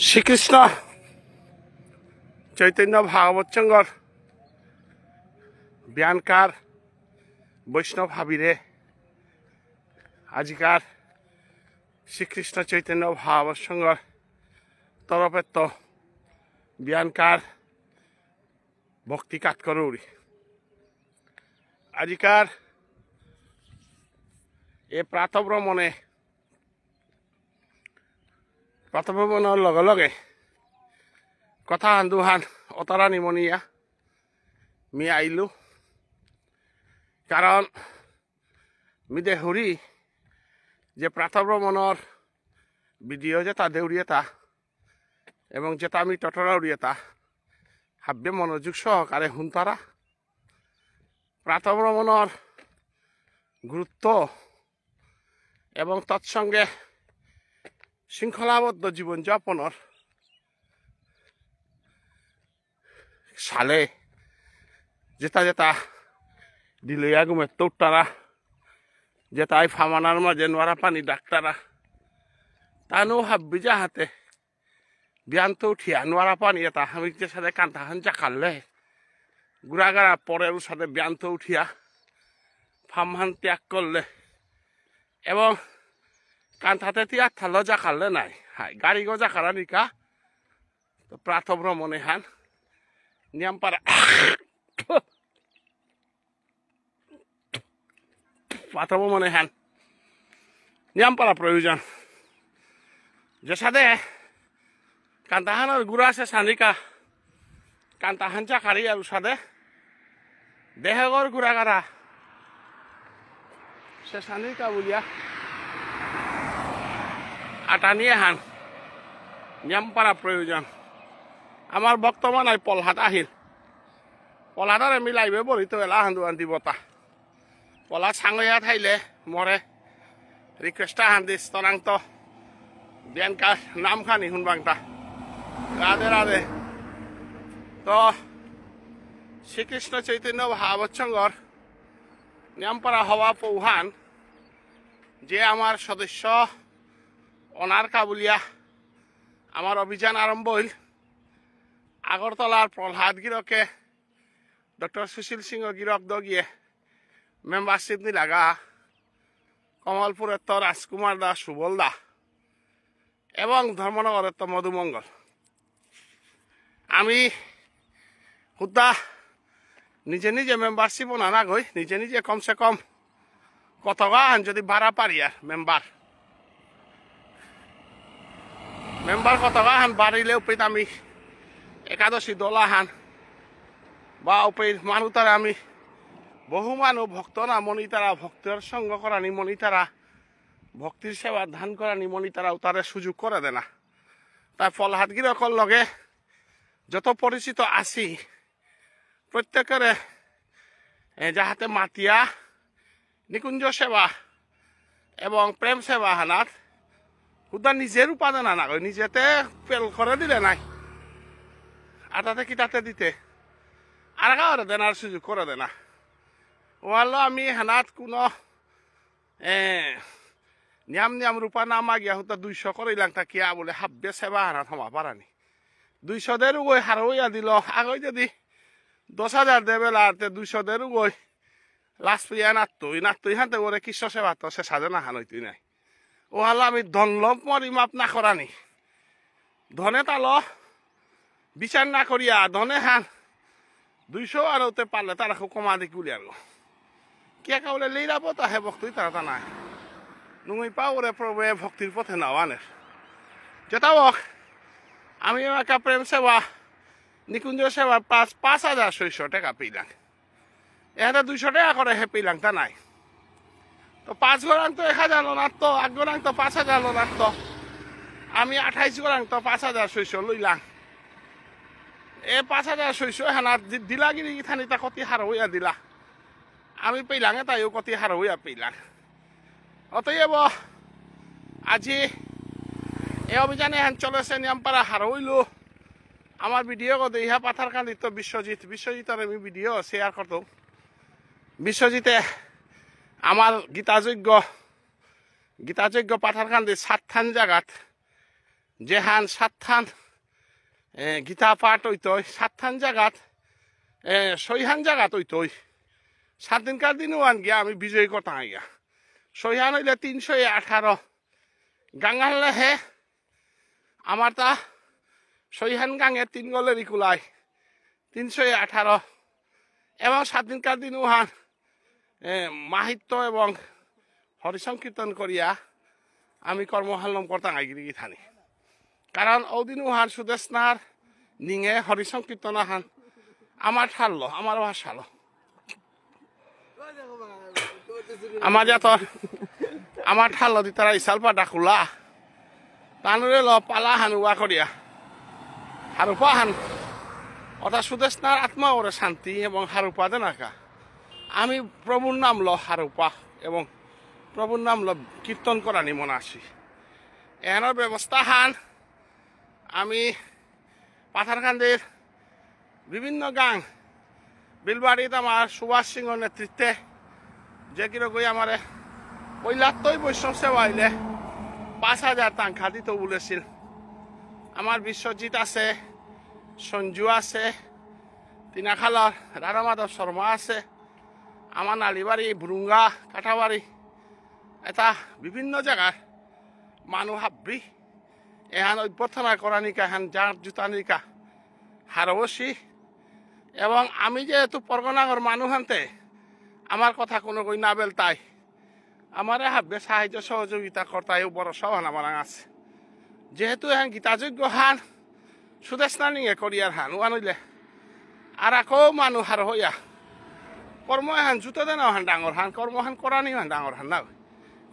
শ্রীকৃষ্ণ চৈতন্য ভাগবত সংঘর ব্যানকার বৈষ্ণব হাবিরে আজিকার শ্রীকৃষ্ণ চৈতন্য ভাগবত সংঘর তরফে তো ব্যানকার ভক্তি কাট করুরি আজিকার এ প্রাতভ্রমণের লগে লগে কথা দুহান অতরা নিমনিয়া মি আইলু কারণ মিদে হুরি যে প্রাতভ্রমণের ভিডিও যেটা দেউরিয়েতা এবং যেটা আমি টটরা উড়িয়েতা হাব্যে মনোযোগ সহকারে হুনতারা প্রাতভ্রমণের গুরুত্ব এবং তৎসঙ্গে শৃঙ্খলাবদ্ধ জীবনযাপনের সালে যেটা যেটা দিলইয়া গুমের তৌটারা যেটাই ফামানার মাঝে নোয়ারা পানি ডাক্তারা তানও হাব্বি যাহাতে বিয়ান তো উঠিয়া নোয়ারা পানি এটা হামিকদের সাথে কান্তাহান জাকালে গুড়াগাড়া পরের সাথে বিয়ান তো উঠিয়া ফামহান ত্যাগ করলে এবং কান্তাতে তিয়ার থাল জাকালে নাই হাই গাড়ি গো জাকারা নিকা তো প্রাতভ্রমণে হান নিয়ামপাড়া প্রাতভ্রমণে হান নিয়ামপাড়া প্রয়োজন যে সাথে কান্তাহানের গুড়া আছে সানিকা কান্তাহান চাকারি আর সাথে দেহগর গুড়াগাড়া সে সানিকা বলিয়া আটা নিয়ে হান নিয়ামপাড়া প্রয়োজন আমার বর্তমান আই পলহাট আহিল পলহাটারে মিলাইবে বলি তো এলা হান্দু আন্তি বতা পলহাট সাঙয়া থাইলে মরে রিকোয়েস্টা হান্দি স্তরাংত ব্যানকা নাম খানি শুনবাংতা রাধে রাধে তো শ্রীকৃষ্ণ চৈতন্য ভাগবত সংঘর নিয়ামপাড়া হওয়া পৌহান যে আমার সদস্য অনার কাবুলিয়া আমার অভিযান আরম্ভ হইল আগরতলার প্রহ্লাদ গিরকে ডক্টর সুশীল সিংহ গিরক দগিয়ে মেম্বারশিপ নি লাগা কমলপুরের তো রাজকুমার দাস সুবল দা এবং ধর্মনগরের তো মধুমঙ্গল আমি হুদা নিজে নিজে মেম্বারশিপ নানা গই নিজে নিজে কমসে কম কত গান যদি ভাড়া পারি আর মেম্বার কত গান বাড়িলে উপায় আমি একাদশী দলা হান বা উপায় মানুষ তারা আমি বহু মানুষ ভক্ত না মনি তারা ভক্তের সঙ্গ করা নিমনি তারা ভক্তির সেবা ধান করা নিমনি তারা তারা সুযোগ করে দে না তাই ফলহাট গিরকর লগে যত পরিচিত আছি প্রত্যেকের যাহাতে মাতিয়া নিকুঞ্জ সেবা এবং প্রেম সেবা হানাত হুদা নিজের উপাদান আনা গই নিজেতে পেল করে দিলে নাই আর তাতে কি তাতে দিতে আর কাউরে দেনার সুযোগ করে দেনা ওয়ালো আমি হানাত কোনো নিয়াম রূপা নামা গিয়া হুতা 200 করিলাম তা কিয়া বলে হাব্বে সেবা হানাত হমা পারানি 200 দেরও গই হারইয়া দিল আগই যদি 10,000 দেবে লাতে 200 দেরও গই লাস্ট পিয়া নাত্তই হাতে ওরে কৃষ্ণ সেবা তো সে সাজে না হানইতুই নাই ও হলো আমি ধনলভ মরি মাপ না করানি ধনে তালো বিচার না করিয়া ধনে হান 200 আর ওতে পারলে তারা খুব কমা দিক বলি আর কে কাউলে লেইরাবো তা হে ভক্তই তারা তা নাই নুই পাও রে প্রভু ভক্তির পথে নাও আনের যেটা হোক আমি একা প্রেম সেবা নিকুঞ্জ সেবা 5,600 টাকা পেলাম এখানে 200 টাকা করে হে পেলাম তা নাই তো 5 গরাং তো 1,000 লোনার তো 8 গরাং তো 5,000 লোনার তো আমি 28 গরাং তো 5,600 লইলাম এ 5,600 হানা দিলাগিরি থানিতা কতি হার হইয়া দিলা আমি পেলাম তাইও কতি হার হইয়া পেলাম অতএব আজি এই অভিযানে হ্যান চলেছে নিয়ামপাড়া হার হইল আমার ভিডিও কত ইহা পাথার কান্দিত বিশ্বজিতের আমি ভিডিও শেয়ার করতো বিশ্বজিতে আমার গীতাযজ্ঞ পাথার কান্দি 7 জায়গাত যেহান সাতখান গীতা পাঠ হইতই, সাতখান জায়গাত ছয়খান জায়গাত হইতই। 7 দিনকার দিনও আন গিয়া আমি বিজয়ী কথা গিয়া ছয়খান হইলে 318 গাঙ্গালে হে আমার তা ছয়খান গাঙে 3 গলের ইকুলাই 318 এবং 7 দিনকার দিন উহান মাহিত্য এবং হরিসংকীর্তন করিয়া আমি কর্মহালম করতে আইগিরি থানি। কারণ ওদিন উহান সুদেশনার নিঙে হরিসংকীর্তন হান আমার ঠাললো, আমার ভাষালো আমার যাতর আমার ঠাললো দি তারা ইসালপা ডাকুলা তানুরে ল পালা হান উয়া করিয়া হারুপা হান অর্থাৎ সুদেশনার আত্মা ওরে শান্তি এবং হারুপা দেনাকা আমি প্রভুর নাম ল হারুপা এবং প্রভুর নাম ল কীর্তন করানি মনে আসি। এর ব্যবস্থা হান আমি পাথারকান্দির বিভিন্ন গাং বিলবাড়িত আমার সুভাষ সিংহর নেতৃত্বে যে কিরকম আমার পৈলাত্তই বৈষ্ণব সেবা আইলে 5,000 টাকা দিত বলেছিল। আমার বিশ্বজিৎ আছে, সঞ্জু আছে, তিনাখালার রাধা মাধব শর্মা আছে, আমার নালিবাড়ি বুরুঙ্গা কাঠাবাড়ি এটা বিভিন্ন জায়গার মানুষ হাবি এহান অভ্যর্থনা করা নিকা এহান যার জুতা নিকা হারবসি এবং আমি যেহেতু পরগনাগর মানুষ আনতে আমার কথা কোনো কই না বেল তাই আমার হাববে সাহায্য সহযোগিতা কর্তায় বড় সহান আমার আছে। যেহেতু এহান গীতাযোগ্য হান সুদেশনা নিয়ে করিয়ার হান ওয়ান হইলে আর আকৌ মানুষ হার হইয়া কর্ম এহান জুতো দেন হান ডাঙর হান কর্ম হান করা নি হান ডাঙর হান না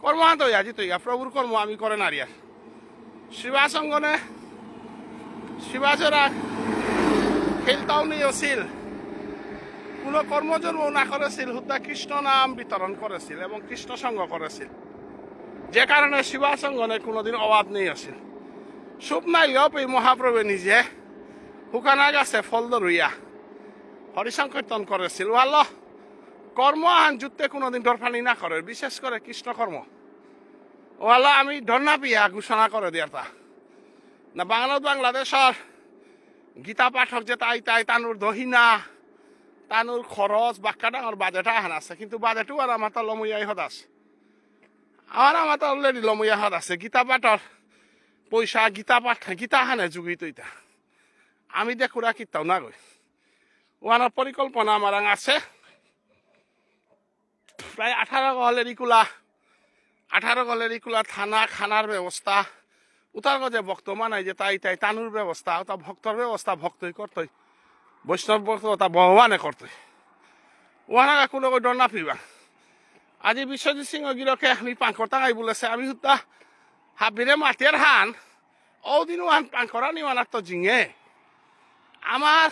কর্ম হান তো আজি তৈয়া প্রভুর কর্ম আমি করে নারিয়ার শিবাসঙ্গনে শিবাজরা খেলতাও নিয়েছিল, কোনো কর্মজন্ম না করেছিল, হুদ্দা কৃষ্ণ নাম বিতরণ করেছিল এবং কৃষ্ণ সঙ্গ করেছিল, যে কারণে শিবাসঙ্গনে কোনোদিন অভাব নেই আছিল। সুপ নাইলেও এই মহাপ্রভু নিজে হুকানা গাছে ফল ধরুইয়া হরিসংকীর্তন করেছিল। ভালো কর্ম আহান যুদ্ধে কোনোদিন ডরফানি না করে, বিশেষ করে কৃষ্ণ কর্ম ওয়ালা আমি ধর্ণা পিয়া ঘোষণা করে দিয়ার তা না বাংলাদেশের গীতা পাঠক যে তাই তাই তানুর দহিনা তানুর খরচ বাক্কা ডাঙর বাজেটা আহান আছে, কিন্তু বাজেটও আর আমার তো লমইয়াই হদ আছে, আমার তো অলরেডি লমইয়া হদ আছে। গীতা পাঠর পয়সা গীতা পাঠ গীতা হানে যুগি তৈতা আমি দেখুরা কিতাও না গই ওয়ানোর পরিকল্পনা আমার আছে। প্রায় 18 গলের ইকুলা থানা খানার ব্যবস্থা উতারগজে ভক্ত মানাই যে তাই তাই তানুর ব্যবস্থা ওটা ভক্তর ব্যবস্থা ভক্তই করতই, বৈষ্ণব ভক্ত ওটা ভগবানে করতই ওয়ানা কোনো ডর না ফিবা। আজি বিশ্বজিৎ সিংহ গিরকে আমি পাঙ্কর টাঙাই বলেছে আমি হুতা হাবিরে মাটির হান ওদিন হান পাঙ্করা নিওয়ানার তো জিঙে আমার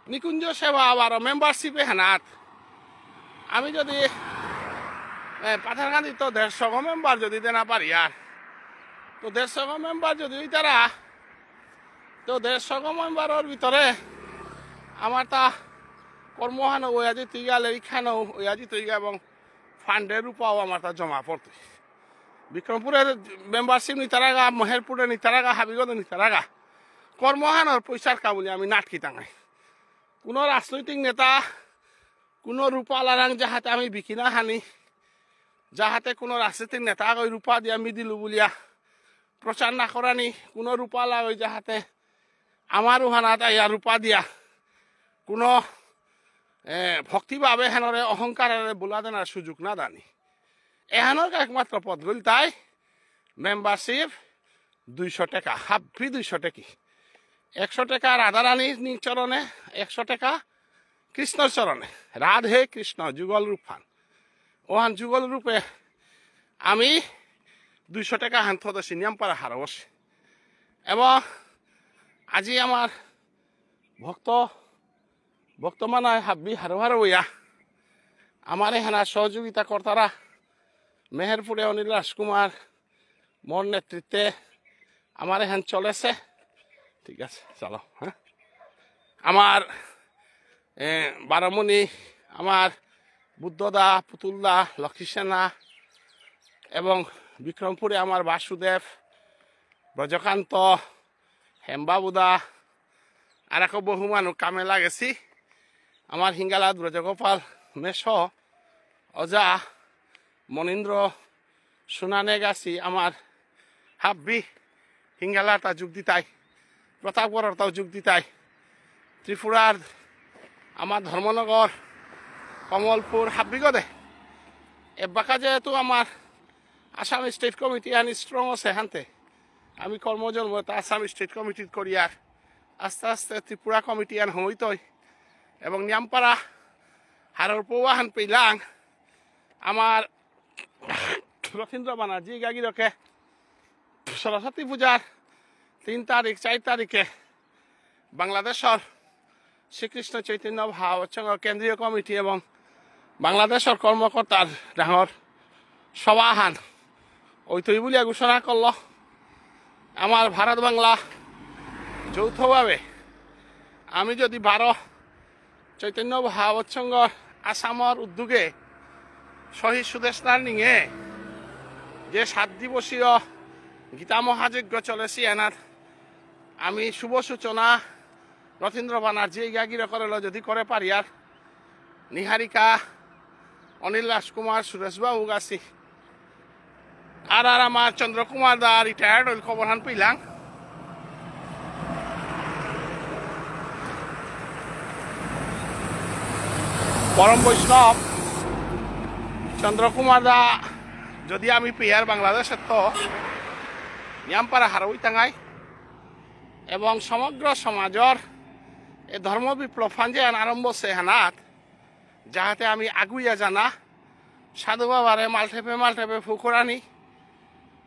নিকুঞ্জ সেবা আবার মেম্বারশিপে হানাত আমি যদি পাথারকান্দি তো 150 মেম্বার যদি দেনা পারি আর তো 150 মেম্বার যদি ওই তারা তো 150 মেম্বারের ভিতরে আমার তা কর্মহানো ওই আজি তৈগা লেখানো ওই আজি তৈগা এবং ফান্ডের রূপাও আমার তা জমা পড়তো। বিক্রমপুরের মেম্বারশিপ নিতারাগা, মেহেরপুরে নিতারাগা, হাবিগঞ্জ নিতারাগা কর্মহানোর পয়সার কাবুলি আমি নাটকি টাঙাই। কোনো রাজনৈতিক নেতা কোনো রূপা লারাং যাহাতে আমি বিকি না হানি, যাহাতে কোনো রাজনৈতিক নেতা ওই রূপা দিয়ে আমি দিলু বলিয়া প্রচার না করানি, কোনো রূপা ওই যাহাতে আমার উহানাত ইয়ার রূপা দিয়া কোনো ভক্তিভাবে হেনরে অহংকারের বোলা দেনার সুযোগ না দানি। এহানোর একমাত্র পদ গল তাই মেম্বারশিপ 200 টাকা হাবি 200 টাকি 100 টাকা রাধারানীর চরণে, 100 টাকা কৃষ্ণর চরণে। রাধে কৃষ্ণ যুগল রূপ হান ওহান যুগল রূপে আমি 200 টাকা হান থদছি নিয়মপাড়া হারবস এবং আজি আমার ভক্ত মানায় হাবি হারো হারো ইয়া আমার এখানে সহযোগিতা কর্তারা মেহেরপুরে অনিল রাজকুমার মোর নেতৃত্বে আমার এখান চলেছে। ঠিক আছে চলো হ্যাঁ। আমার বারামণি, আমার বুদ্ধদা, পুতুলদা, লক্ষ্মী সেনা এবং বিক্রমপুরে আমার বাসুদেব, ব্রজকান্ত হেমবাবুদা আর এক বহু মানুষ কামে লাগেছি আমার হিঙ্গালাত ব্রজগোপাল মেষ অজা মনীন্দ্র সুনানে গাছি আমার হাব্বি হিঙ্গালাটা যোগ দিতাই প্রতাপগড়টাও যোগ দিতাই ত্রিপুরার আমার ধর্মনগর কমলপুর হাব্বিগদে এবাকা যেহেতু আমার আসাম স্টেট কমিটি আনি স্ট্রং আছে হানতে আমি কর্মজন্ম আসাম স্টেট কমিটি করি আর আস্তে আস্তে ত্রিপুরা কমিটি আন হইতই এবং নিয়ামপাড়া হারর পৌয়াহান পেলাং আমার রথীন্দ্র বানার্জি গাগিরকে সরস্বতী পূজার 3 তারিখ 4 তারিখে বাংলাদেশের শ্রীকৃষ্ণ চৈতন্য ভাবসংঘ কেন্দ্রীয় কমিটি এবং বাংলাদেশের কর্মকর্তার ডাঙর সভাহান ওইতই বলিয়া ঘোষণা করল আমার ভারত বাংলা যৌথভাবে আমি যদি চৈতন্য ভাবসংঘর আসামর উদ্যোগে শহীদ সুদেশ নার্নিংয়ে যে 7 দিবসীয় গীতা মহাযজ্ঞ চলেছি এনার আমি শুভ সূচনা রথীন্দ্র বানার্জি গাগির করে যদি করে পারি আর নিহারিকা অনিল রাজকুমার সুরেশবাবু গাছি আর আমার চন্দ্রকুমার দা রিটায়ার্ড হইল খবর হান পেলাম পরম বৈষ্ণব চন্দ্রকুমার দা যদি আমি পেয়ার বাংলাদেশের তো নিয়ামপাড়া হারই টাঙাই এবং সমগ্র সমাজের এই ধর্ম বিপ্লব ফাঞ্জে আরম্ভ সে হানাত যাহাতে আমি আগুইয়া জানা সাধু বাবার মালঠেপে ফুকুরানি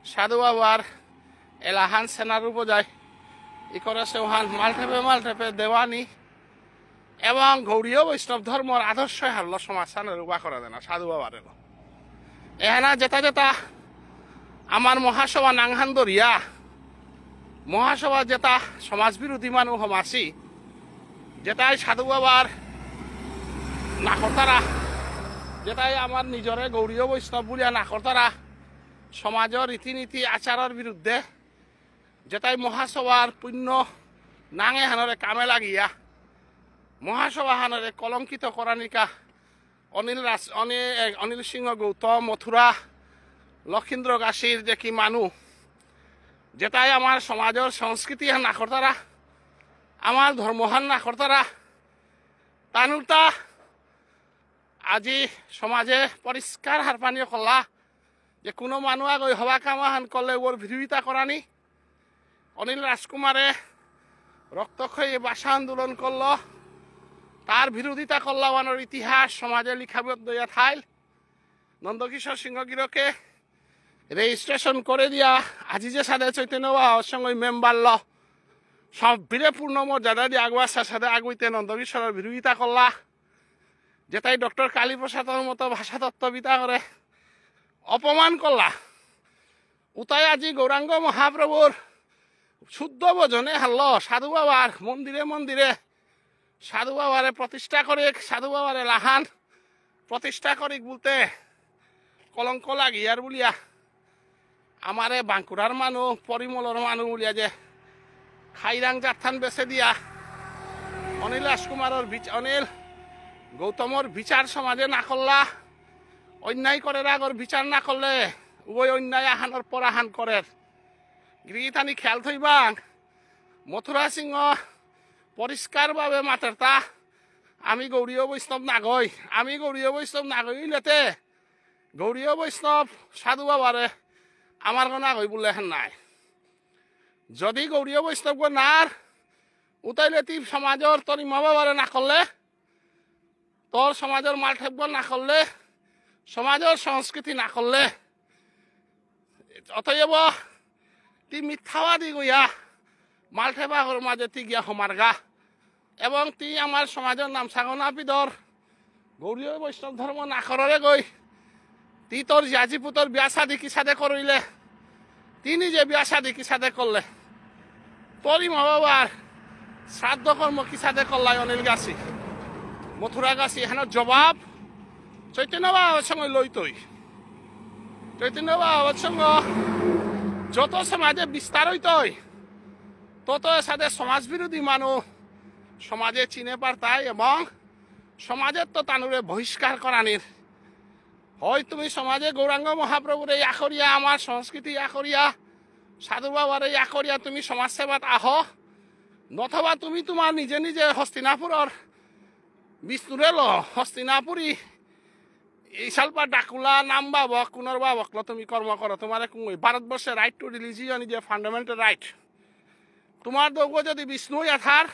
সাধু বাবার এলাহান সেনার উপজায় ই করে সেহান মালঠেপে দেওয়ানি এবং গৌরীয় বৈষ্ণব ধর্মর আদর্শ হারল সমাজসানের উবা করা দেয় না সাধু বাবার এহানা যেটা আমার মহাসভা নাংহান দরিয়া মহাসভা যেটা সমাজ বিরোধী মানুষ হমাসি যেটাই সাধু বাবার নাকরতারা যেটাই আমার নিজরে গৌরীয় বৈষ্ণব বলিয়া নাকরতারা সমাজের রীতিনীতি আচারের বিরুদ্ধে যেটাই মহাসভার পুণ্য নাঙে হানরে কামে লাগিয়া মহাসভা হানরে কলঙ্কিত করানিকা অনিল সিংহ গৌতম মথুরা লক্ষীন্দ্র গাছির দেখি মানুষ যেটাই আমার সমাজের সংস্কৃতি হান নাকরতারা আমার ধর্মহান নাকরতারা তানুটা আজি সমাজে পরিষ্কার হারপানীয় করলা যে কোনো মানুষ আগে হবা কামাহান করলে ওর বিরোধিতা করানি অনিল রাজকুমারে রক্তক্ষয়ী ভাষা আন্দোলন করল তার বিরোধিতা করলাওয়ানোর ইতিহাস সমাজে লিখাবদ্ধ হইয়া থাইল নন্দকিশোর সিংহগিরকে রেজিস্ট্রেশন করে দিয়া আজি যে সাদে চৈতন্য সঙ্গে মেম্বার ল সব বীরে পূর্ণ মর্যাদা দিয়ে আগুয়ার সাথে আগুইতে নন্দকিশোরের বিরোধিতা করলা যেটাই ডক্টর কালীপ্রসাদের মতো ভাষাতত্ত্ববিদা করে অপমান করলা উতাই আজি গৌরাঙ্গ মহাপ্রভুর শুদ্ধ ভজনে হারল সাধু বাবার মন্দিরে সাধু বাবারে প্রতিষ্ঠা করে সাধু বাবারে লাহান প্রতিষ্ঠা করি বলতে কলঙ্ক লাগিয়ার বলিয়া আমারে বাঁকুড়ার মানুষ পরিমলর মানুষ বলিয়া যে খাইরাং জাথান বেছে দিয়া অনিল রাজকুমারের অনিল গৌতমর বিচার সমাজে না করলা অন্যায় করে আগর বিচার না করলে ওই অন্যায় আহানোর পরাহান করে গৃহীতানি খেয়াল থইবাং মথুরা সিংহ পরিষ্কারভাবে মাতের তা আমি গৌরীয় বৈষ্ণব নাগই আমি গৌরীয় বৈষ্ণব নাগইলেতে গৌরীয় বৈষ্ণব সাধু বাবারে আমার নাগই বললে হেন নাই যদি গৌরীয় বৈষ্ণব নার উতাইলে তি সমাজের তোর মা বাবারে না করলে তোর সমাজের মাল ঠেকব না করলে সমাজের সংস্কৃতি না করলে অতএব তি মিথ্যাবাদী গইয়া মাল ঠেবাগর মাঝে তি গিয়া সমারগা এবং তি আমার সমাজের নাম সাগনা পিদর গৌরীয় বৈষ্ণব ধর্ম না কররে গই তি তোর জাজিপুতর বিয়া শাদি কি সাদে করইলে তিনি যে বিয়া শাদি কি সাদে করলে তোরই মা বাবার শ্রাদ্ধ কর্ম কি সাদে করলাই অনিল গাছি মথুরা গাছি এখানে জবাব চৈতন্য বাবার সঙ্গে লইতই চৈতন্য বাবার সঙ্গে যত সমাজে বিস্তার হইতই তত সাথে সমাজ বিরোধী মানুষ সমাজে চিনে পারতাই এবং সমাজের তো তানুরে বহিষ্কার করানির হয় তুমি সমাজে গৌরাঙ্গ মহাপ্রভুর এই আখরিয়া আমার সংস্কৃতি আখরিয়া সাধু বাবার এই আখরিয়া তুমি সমাজসেবাত আহ নথবা তুমি তোমার নিজে নিজে হস্তিনাপুরের বিষ্ণুরে ল হস্তিনাপুরি ইশালপা ডাকুলা নাম বাবক কুনর বাবক তুমি কর্ম করো তোমার ভারতবর্ষের right two religion is a fundamental right তোমার দৌগ যদি বিষ্ণু আথার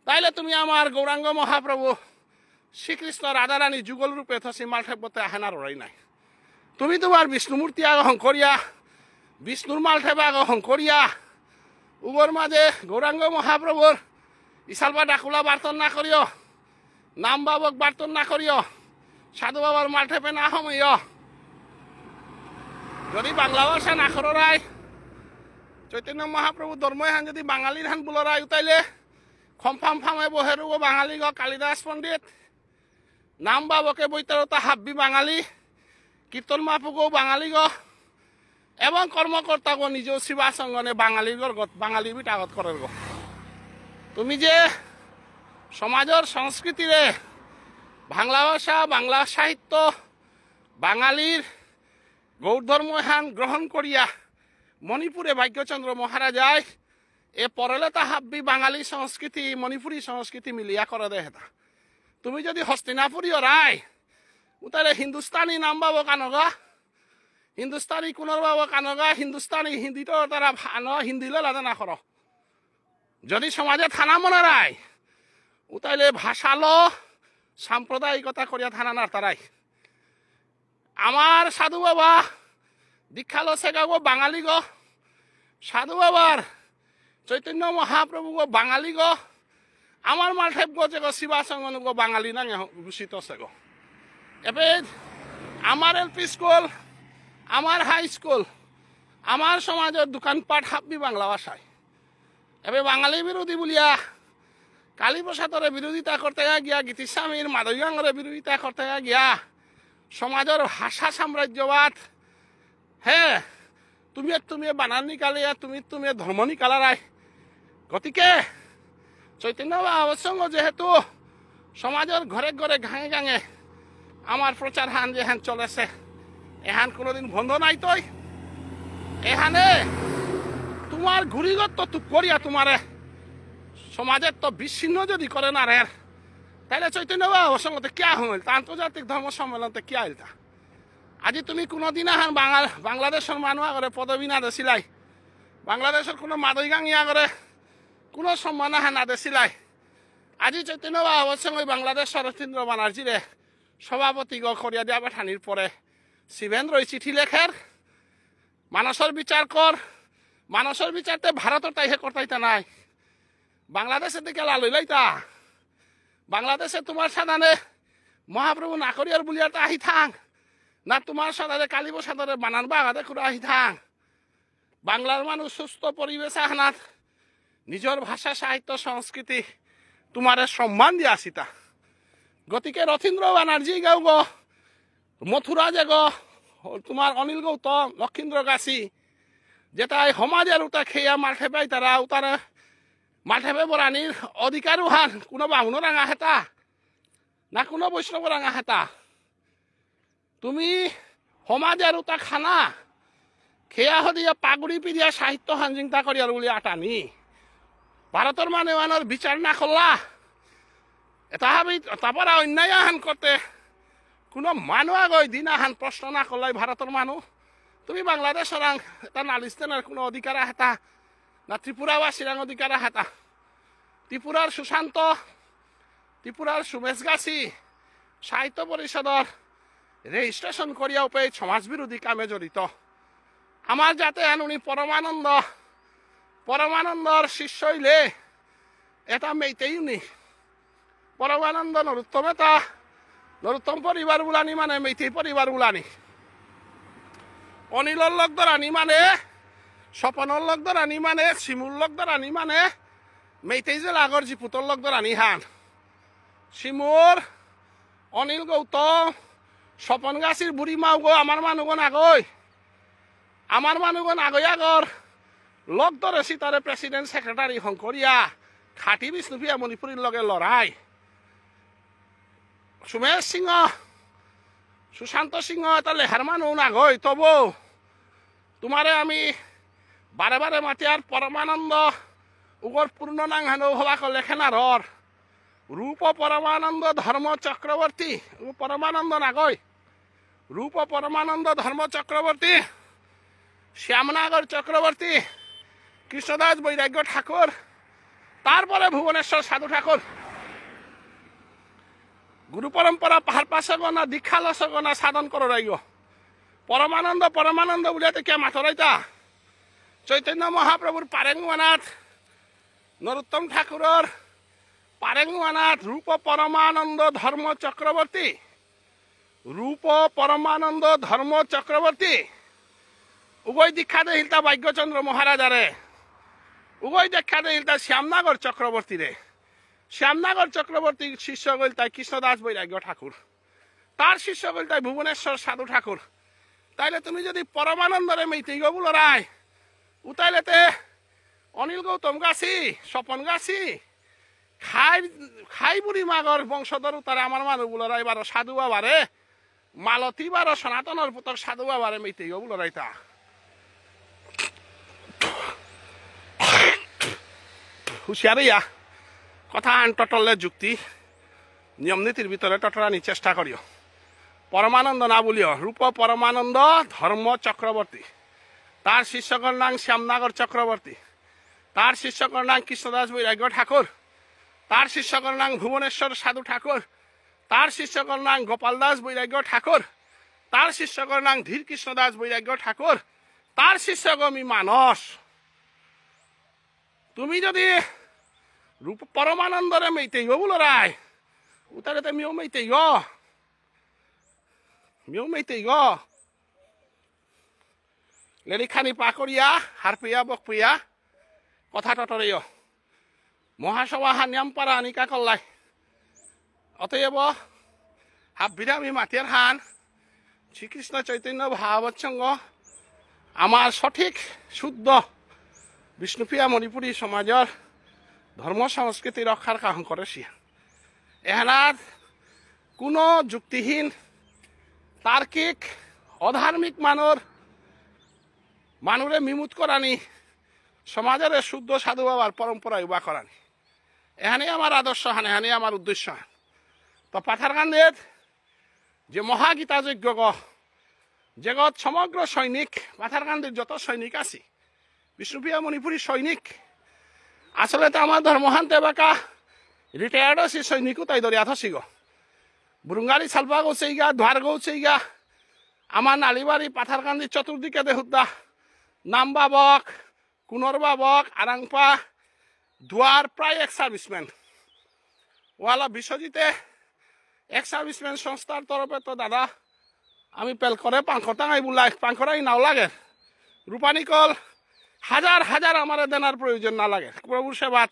তাইলে তুমি আমার গৌরাঙ্গ মহাপ্রভু শ্রীকৃষ্ণ রাধারানী যুগল রূপে থসি মালঠেপতে আহেনার ওরাই নাই তুমি তোমার বিষ্ণু মূর্তি আগহন করিয়া বিষ্ণুর মালঠেপ আগহন করিয়া উগর মাঝে গৌরাঙ্গ মহাপ্রভুর ইশালপা ডাকুলা বার্তন না করিও নাম বাবক বার্তন না করিও সাধু বাবার মালঠেপে না হমইয় যদি বাংলা ভাষা না খরাই চৈতন্য মহাপ্রভু ধর্মহান যদি বাঙালির হান বুলরাই উতাইলে খমফাম ফামে বহেরুগ বাঙালি গ কালিদাস পণ্ডিত নাম বাবকে বৈতারতা হাব্বি বাঙালি কীর্তন মাপুগো বাঙালি গ এবং কর্মকর্তা গো নিজ শিবাসঙ্গনে বাঙালির বাঙালি বিটাগত করের গো তুমি যে সমাজের সংস্কৃতিরে বাংলা ভাষা বাংলা সাহিত্য বাঙালির গৌরধর্মহান গ্রহণ করিয়া মণিপুরে ভাগ্যচন্দ্র মহারাজায় এ পরলেতা হাব্বি বাঙালি সংস্কৃতি মণিপুরী সংস্কৃতি মিলিয়া করে দে হেতা তুমি যদি হস্তিনাপুরীয় রায় উতারে হিন্দুস্তানি নাম বাবো কানগা হিন্দুস্তানি কুনর বাবো কানগা হিন্দুস্তানি হিন্দিটো তারা হিন্দিলে লাদা না কর যদি সমাজে থানা মনে রায় উতাইলে ভাষালো সাম্প্রদায়িকতা করিয়া থানা না তারাই আমার সাধু বাবা দীক্ষালো শেখাবো বাঙালি গো সাধু বাবার চৈতন্য মহাপ্রভু গো বাঙালি গো আমার মালঠেপ গো যে গো শিবাসঙ্গন গো বাঙালি না ঘোষিত সে গো এবে আমার এলপি স্কুল আমার হাই স্কুল আমার সমাজের দোকানপাট হাব্বি বাংলা ভাষায় এবে বাঙালি বিরোধী বলিয়া কালীপ্রসাদরে বিরোধিতা করতে গিয়া গীতিস্বামীর মাধবীগাঙ্গরে বিরোধিতা করতে গিয়া সমাজের ভাষা সাম্রাজ্যবাদ হ্যাঁ তুমি বানান নিকালিয়া তুমি ধর্ম নিকালারাই গতিকে চৈতন্য বাবসঙ্গ যেহেতু সমাজের ঘরে ঘরে গাঙে গাঙে আমার প্রচার হান যে হ্যান চলেছে এহান কোনোদিন বন্ধ নাই তই এখানে তোমার ঘুরিগত তো করিয়া তোমারে সমাজের তো বিচ্ছিন্ন যদি করে না রে তাহলে চৈতন্য বাবসঙ্গতে কে হইল তা আন্তর্জাতিক ধর্ম সম্মেলনতে কে আইল তা আজি তুমি কোনোদিন আহান বাংলাদেশের মানুষ আগরে পদবী না দেছিলাই বাংলাদেশের কোনো মাদৈগাঙি আগরে কোনো সম্মান আহা না দেছিলাই আজি চৈতন্য বাবসঙ্গ বাংলাদেশ শরৎচন্দ্র ব্যানার্জিরে সভাপতি করিয়া দিয়া বেঠানির পরে শিবেন্দ্র চিঠি লেখের মানসের বিচার কর মানসের বিচারতে ভারতের তাইহে করতাইতা নাই বাংলাদেশের দিকে লাইতা বাংলাদেশে তোমার সাধানে মহাপ্রভু না করিয়ার বুলিয়াতে আহি থাক না তোমার সাধারে কালীপ্রসাদরে বানান বাগাতে করে আহি থাক বাংলার মানুষ সুস্থ পরিবেশ আহনাত নিজের ভাষা সাহিত্য সংস্কৃতি তোমারে সম্মান দিয়া আসিতা গতিকে রথীন্দ্র ব্যানার্জি গাও গো মথুরা যে গো তোমার অনিল গৌতম লক্ষীন্দ্র গাছি যেটাই সমাজের উতা খেয়া মাঠে পাই তারা উতারে মাঠে বরানির অধিকারও হান কোনো বামুনো রাঙা হেতা না কোনো বৈষ্ণব রাঙা হেতা তুমি সমাজের উতা খানা খেয়া হদিয়া পাগুড়ি পিদিয়া সাহিত্য হানজিংতা করিয়ার বলে আটানি ভারতের মানুষের বিচার না করলা এটা ভাবি তারপরে অন্যায় আহান করতে কোনো মানুষ আগই দিন আহান প্রশ্ন না করলাই ভারতের মানুষ তুমি বাংলাদেশের এটা নালিস্তানের কোনো অধিকার হেতা না ত্রিপুরাবাসীর অধিকার হেতা ত্রিপুরার সুশান্ত ত্রিপুরার সুমেশ গাছি সাহিত্য পরিষদর রেজিস্ট্রেশন করিয়া উপে সমাজ বিরোধী কামে জড়িত আমার যাতে উনি পরমানন্দর শিষ্য হইলে এটা মেইতেই নি পরমানন্দ নরোত্তম পরিবার বুলানি মানে মেইতেই পরিবার বুলানি অনিলর লগ ধরানি মানে স্বপনের লগ ধরানি মানে শিমুর লগ ধরানি মানে মেইতেই যে লাগর জিপুতর লগ ধরানি হান শিমুর অনিল গৌতম স্বপন গাছির বুড়ি মাও গো আমার মানুষ নাগৈ আমার মানুষগণ আগর লগ ধরেছি তারে প্রেসিডেন্ট সেক্রেটারি হংকরিয়া খাটি বিষ্ণুপ্রিয়া মণিপুরীর লগে লড়াই সুমেশ সিংহ সুশান্ত সিংহ এটা লেহার মানুষ নাগই তবু তোমারে আমি বারে বারে মাতি আর পরমানন্দ উগর পূর্ণ নাং হেন হবা লেখেন আর রূপ পরমানন্দ ধর্ম চক্রবর্তী পরমানন্দ নাগই রূপ পরমানন্দ ধর্ম চক্রবর্তী শ্যামনগর চক্রবর্তী কৃষ্ণদাস বৈরাগ্য ঠাকুর তারপরে ভুবনেশ্বর সাধু ঠাকুর গুরু পরম্পরা পাহাড় পাশে গনা দীক্ষা লস গনা সাধন করো রাইগ পরমানন্দ পরমানন্দ বুঝাতে কে মাথরাইতা চৈতন্য মহাপ্রভুর পারেঙ্গুয়ানাথ নরোত্তম ঠাকুরের পারেঙ্গুয়ানাথ রূপ পরমানন্দ ধর্ম চক্রবর্তী রূপ পরমানন্দ ধর্ম চক্রবর্তী উভয় দীক্ষা দে হিলতা ভাগ্যচন্দ্র মহারাজারে উভয় দীক্ষা দে হিলতা শ্যামনগর চক্রবর্তী রে শ্যামনগর চক্রবর্তী শিষ্য গইল তাই কৃষ্ণদাস বৈরাগ্য ঠাকুর তার শিষ্য গইল তাই ভুবনেশ্বর সাধু ঠাকুর তাইলে তুমি যদি পরমানন্দরে মেইতে বলো রায় উতাইলেতে অনিল গৌতম গাছি স্বপন গাছি খাই বুড়ি মাগর বংশধর উতারে আমার মানুষ বলো রায় বারো সাধু বাবারে মালতী বারো সনাতনের পুতক সাধু বাবারে মেইতে বলো রাইতা হুঁশিয়ারিয়া কথা আন টটলে যুক্তি নিয়ম নীতির ভিতরে টটরানি চেষ্টা করিও পরমানন্দ না বলিও রূপ পরমানন্দ ধর্ম চক্রবর্তী তার শিষ্যকর নাম শ্যামনগর চক্রবর্তী তার শিষ্যকর নাম কৃষ্ণদাস বৈরাগ্য ঠাকুর তার শিষ্যকর নাম ভুবনেশ্বর সাধু ঠাকুর তার শিষ্যকর নাম গোপাল দাস বৈরাগ্য ঠাকুর তার শিষ্যকর নাম ধীর কৃষ্ণদাস বৈরাগ্য ঠাকুর তার শিষ্যগমী মানস তুমি যদি রূপ পরমানন্দরে মেইতেই বলো রায় উতারে তো মিও মেইতেই লেরিখানি পাকড়িয়া হারপিয়া বকপিয়া কথা টটরেয় মহাসভা হানিয়াম পারা আনিকা কল্লাই অতএব হাবিরামি মাটির হান শ্রীকৃষ্ণ চৈতন্য ভাগবত সঙ্গ আমার সঠিক শুদ্ধ বিষ্ণুপ্রিয়া মণিপুরী সমাজের ধর্ম সংস্কৃতি রক্ষার কাম করেছি এহানার কোনো যুক্তিহীন তার্কিক অধার্মিক মানুরে মিমুত করানি সমাজের শুদ্ধ সাধু বাবার পরম্পরা উবা করানি এখানে আমার আদর্শ হান এখানে আমার উদ্দেশ্য হান তো পাথারকান্দের যে মহাগীতা যজ্ঞ জগৎ সমগ্র সৈনিক পাথারকান্দের যত সৈনিক আছে বিষ্ণুপ্রিয়া মণিপুরী সৈনিক আসলে তো আমার ধর্মহান্তে বাকা রিটায়ার্ড আছে সৈনিকও তাই ধরে আথসি গো বুরুঙ্গারি সালপা গৌছে গা ধার গৌছে গা আমার নালিবাড়ি পাথারকান্দির চতুর্দিকে দেহুদ্দা নাম বাবক কুনর বাবক আরাংপা দুয়ার প্রায় এক সার্ভিসম্যান ওয়ালা বিশ্বজিতে এক সার্ভিসম্যান সংস্থার তরফে তো দাদা আমি পেল করে পাঙ্কটাঙাই বুলাই পাঙ্কটাই নাও লাগে রূপানিকল হাজার হাজার আমার দেনার প্রয়োজন না লাগে প্রভুর সেবাত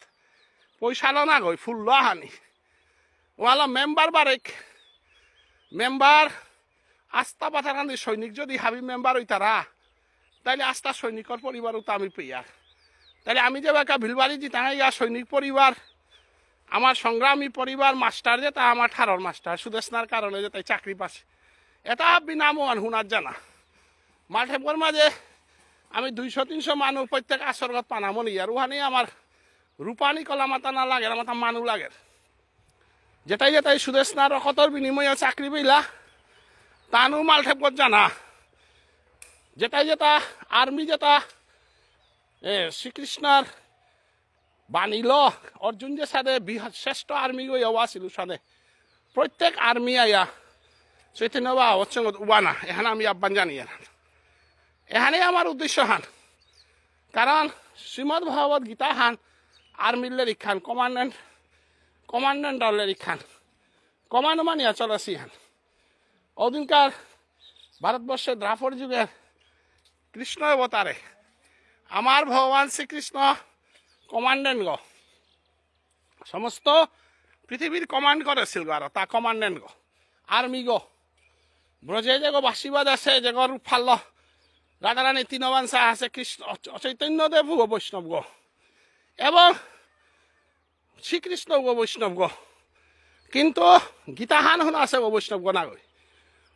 পয়সা না গই ফুল হানি ওয়ালা মেম্বার বারেক মেম্বার আস্থা পাথারকান্দি সৈনিক যদি হাবি মেম্বার হই তারা তাইলে আস্থা সৈনিকর পরিবারও তো আমি পেয়ার তাইলে আমি যে বাকা ভিলবাড়ি যে তাঙাইয়া সৈনিক পরিবার আমার সংগ্রামী পরিবার মাস্টার যে তা আমার ঠারর মাস্টার সুদেশনার কারণে যে তাই চাকরি পাচ্ছে এটা বিনামোয়ান হুনার জানা মাঠের মাঝে আমি 200-300 মানুষ প্রত্যেক আসরগত পানামনি আর ওখানে আমার রূপানি কলা মাথা না লাগে মাথা মানু লাগে যেটাই সুদেশনার রকতর বিনিময়ে চাকরি পেলা তানু মালঠেপত জানা যেটা আর্মি যেটা শ্রীকৃষ্ণর বানিল অর্জুন যে সাদে শ্রেষ্ঠ আর্মি গই আছিল সাদে প্রত্যেক আর্মি আয়া চৈতন্য বা অচ্ছঙ্গ উবানা এখানে আমি আহ্বান জানি এখানে আমার উদ্দেশ্য হান কারণ শ্রীমদ ভগবত গীতা হান আর্মির লেরিখান কমান্ডেন্ট লেরিখান কমান্ড মানিয়া চলেছি হান ওদিনকার ভারতবর্ষের দ্রাপর যুগের কৃষ্ণ অবতারে আমার ভগবান শ্রীকৃষ্ণ কমান্ডেন্ট গো সমস্ত পৃথিবীর কমান্ড করেছিল গো আর তা কমান্ডেন্ট গো আর্মি গো ব্রজে যে গো বাসীবাদ আছে যে গো রূপ ফাল্ল রাধারানী তৃণবাঞ্চা আছে কৃষ্ণ চৈতন্যদেব ও বৈষ্ণব গো এবং শ্রীকৃষ্ণ ও বৈষ্ণব গো কিন্তু গীতাহান হন আছে ও বৈষ্ণব গো না গই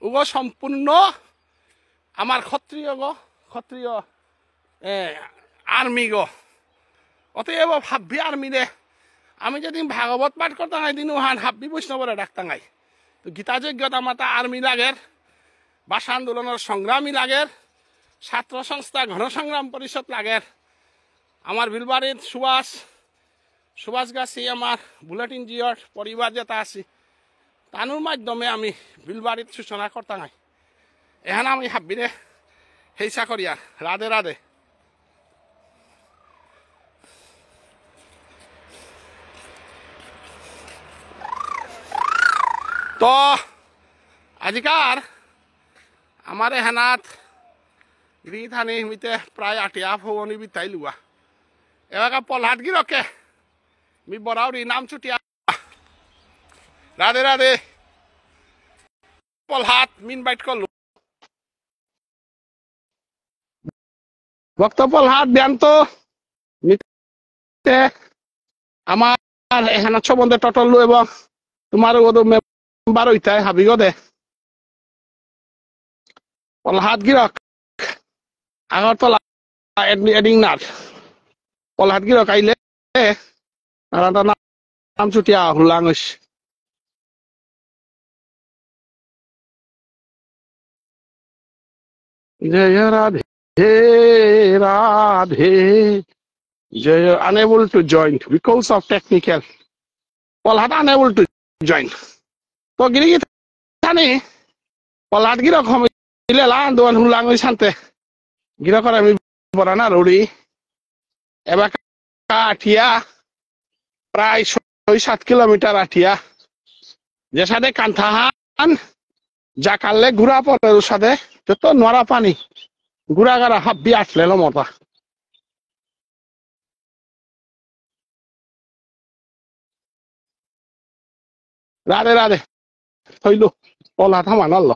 উগো সম্পূর্ণ আমার ক্ষত্রিয় গো ক্ষত্রিয় আর্মি গো অতএব ভাবি আর্মি রে আমি যেদিন ভাগবত পাঠ করতাম দিন ওহান হাব্বি বৈষ্ণবরে ডাকতাম তো গীতা যজ্ঞতা মাতা আর্মি লাগের ভাষা আন্দোলনের সংগ্রামী লাগের ছাত্র সংস্থা গণসংগ্রাম পরিষদ লাগের আমার বিলবাড়ির সুভাষ গাছি আমার বুলেটিন জিওর পরিবার যেটা আছি তানুর মাধ্যমে আমি বিলবাড়ির সূচনা করতাম এখানে আমি হাব্বিরে হেইসা করি আর রাধে রাধে তো আজিকার আমার এখানাত গৃহথানি মিতে প্রায় 8 ভবনী বিতাই লুয়া এবার পলহাট গিরকে মি বরাউরি নাম ছুটিয়া রাধে রাধে পলহাট মিন বাইট করলু ভক্ত পলহাট ব্যান্ত মিতে আমার এখানে সম্বন্ধে টটলু এবং তোমার মেম্বার হইতাই হাবিগ দে পলহাট গিরক আগরতলা এডিং নাট পলহাট গিরক আইলে নাম ছুটিয়া হুলাঙস জয় রাধে রাধে জয় unable to join because of technical পলহাট unable to join তো গিরি থানি পলহাট গিরক হমিলে লান দোয়ান হুলাঙস শান্তে গিরক আমি বরানা রৌড়ি এবার আঠিয়া প্রায় 6-7 কিলোমিটার আঠিয়া যে সাথে কান্থাহান যা কাললে ঘুরা পড়ে ওর সাথে যত নড়া পানি ঘুরা গাড়া হাব্বি আসলে মতা রাধে রাধে হইল পলা থামান আল্ল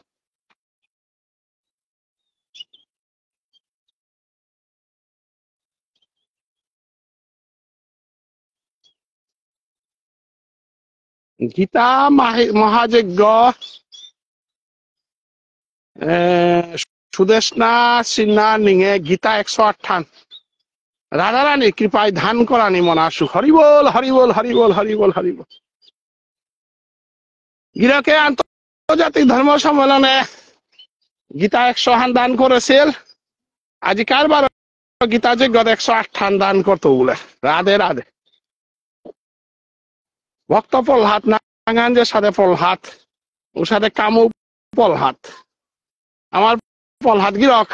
গীতা মহাযজ্ঞ সুদেশনা সিন্না নিঙে গীতা 108 রাধারানী কৃপায় ধান করানি মনাসু হরিবল হরিবল হরিবল হরিবল হরিবল গিরকে আন্তর্জাতিক ধর্ম সম্মেলনে গীতা 100 দান করেছিল আজিকার বার গীতা যজ্ঞ 108 দান করতো বলে রাধে রাধে ভক্ত পলহাট নাঙ্গান যে সাথে পলহাট ওর সাথে কামু পলহাট আমার পলহাট গিরক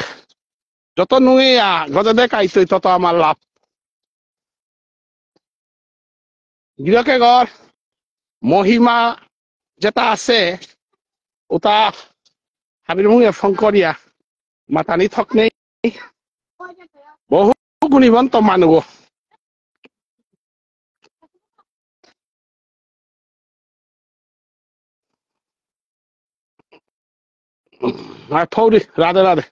যত নুইয়া গজে দেখাইছে তত আমার লাভ গিরকে ঘর মহিমা যেটা আছে ওটা হাবির মুঙে ফংকরিয়া মাতানি থক নেই বহু গুণীবন্ত মানুষ ফৌরি রাধে রাধে